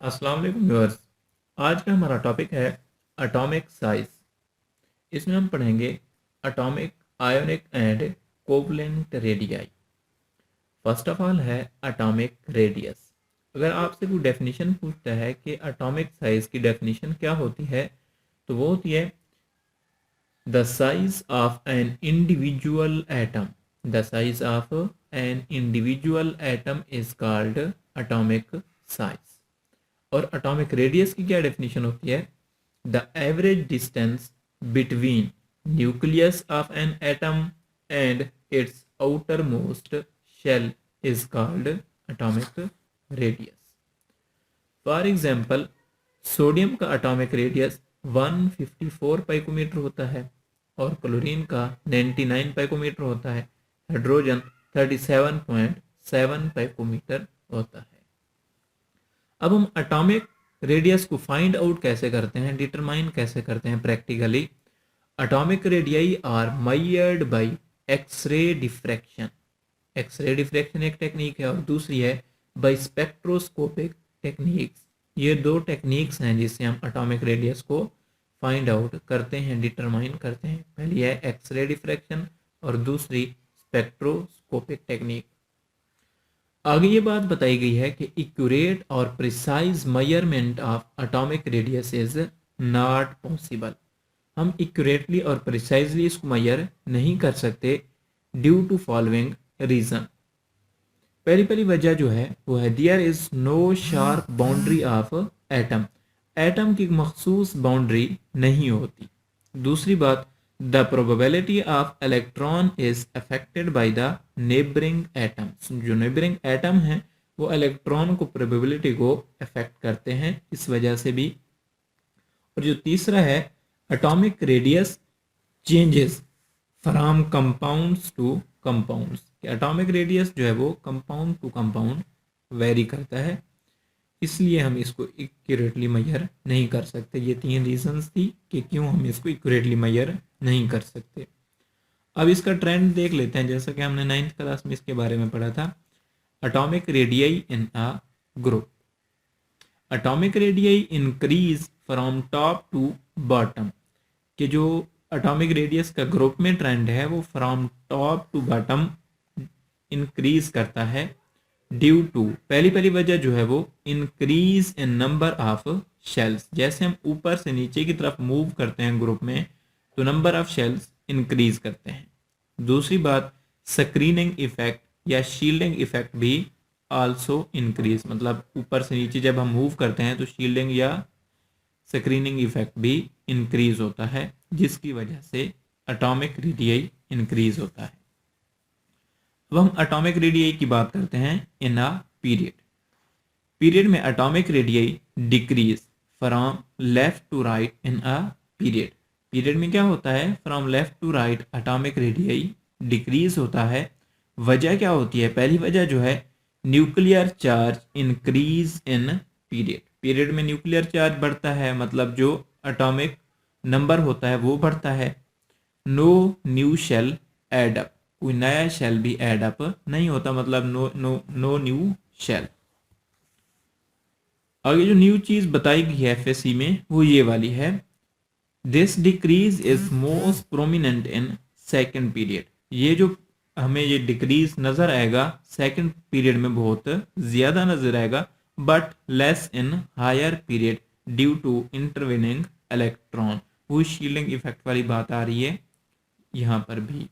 अस्सलाम वालेकुम व्यूअर्स। आज का हमारा टॉपिक है एटॉमिक साइज। इसमें हम पढ़ेंगे atomic, ionic and covalent radii. First of all है एटॉमिक रेडियस। अगर आपसे कोई डेफिनेशन पूछता है कि एटॉमिक साइज की डेफिनेशन क्या होती है, तो वो होती है the size of an individual atom. The size of an individual atom is called atomic size. और एटॉमिक रेडियस की क्या डेफिनेशन होती है? The average distance between nucleus of an atom and its outer most shell is called atomic radius. For example, sodium का atomic radius 154 picometre होता है और chlorine का 99 पाइकोमीटर होता है। हाइड्रोजन 37.7 पाइकोमीटर होता है। अब हम एटॉमिक रेडियस को फाइंड आउट कैसे करते हैं, डिटरमाइन कैसे करते हैं practically? Atomic radii are measured by X-ray diffraction. X-ray diffraction एक टेक्निक है और दूसरी है बाय स्पेक्ट्रोस्कोपिक टेक्निक्स। ये दो टेक्निक्स हैं जिससे हम एटॉमिक रेडियस को फाइंड आउट करते हैं, डिटरमाइन करते हैं। पहली है एक्सरे डिफ्रैक्शन और दूसरी स्पेक्ट्रोस्कोपिक टेक्निक। आगे ये बात बताई गई है कि एक्यूरेट और precise measurement of atomic radius is not possible. हम एक्यूरेटली और प्रिसाइजली इसको मेजर नहीं कर सकते ड्यू टू फॉलोइंग रीजन। पहली वजह जो है वो है there is no sharp boundary of atom. Atom की मखसूस बाउंड्री नहीं होती। दूसरी बात, the probability of electron is affected by the neighbouring atoms. जो नेबरिंग एटम हैं वो इलेक्ट्रॉन को प्रोबेबिलिटी को अफेक्ट करते हैं, इस वजह से भी। और जो तीसरा है, atomic radius changes from compounds two compounds. Atomic radius जो है वो कंपाउंड टू कंपाउंड वेरी करता है, इसलिए हम इसको एक्यूरेटली मेजर नहीं कर सकते। ये तीन रीजंस थी कि क्यों हम इसको एक्यूरेटली मेजर नहीं कर सकते। अब इसका ट्रेंड देख लेते हैं, जैसा कि हमने 9th क्लास में इसके बारे में पढ़ा था। Atomic radii in a group. Atomic radii increase from top to bottom. कि जो एटॉमिक रेडियस का ग्रुप में ट्रेंड है वो from top to bottom increase करता है ड्यू टू, पहली वजह जो है वो increase in number of shells. जैसे हम ऊपर से नीचे की तरफ मूव करते हैं ग्रुप में तो नंबर ऑफ शेल्स इंक्रीज करते हैं। दूसरी बात, स्क्रीनिंग इफेक्ट या शील्डिंग इफेक्ट भी आल्सो इंक्रीज। मतलब ऊपर से नीचे जब हम मूव करते हैं तो शील्डिंग या स्क्रीनिंग इफेक्ट भी इंक्रीज होता है, जिसकी वजह से एटॉमिक रेडियाई इंक्रीज होता है। अब हम एटॉमिक रेडियाई की बात करते हैं इन अ पीरियड। पीरियड में atomic radii decrease from left to right in a period. Period में क्या होता है? From left to right atomic radii decrease होता है। वजह क्या होती है? पहली वजह जो है, nuclear charge increase in period. Period में न्यूक्लियर चार्ज बढ़ता है, मतलब जो एटॉमिक नंबर होता है वो बढ़ता है। No new shell add up. कोई नया शेल भी एड अप नहीं होता, मतलब नो न्यू शेल। आगे जो न्यू चीज बताई गई है एफएससी में वो ये वाली है, this decrease is most prominent in second period. ये जो हमें ये डिक्रीज नजर आएगा सेकेंड पीरियड में बहुत ज्यादा नजर आएगा, but less in higher period due to intervening electron. वो शील्डिंग इफेक्ट वाली बात आ रही है यहाँ पर भी।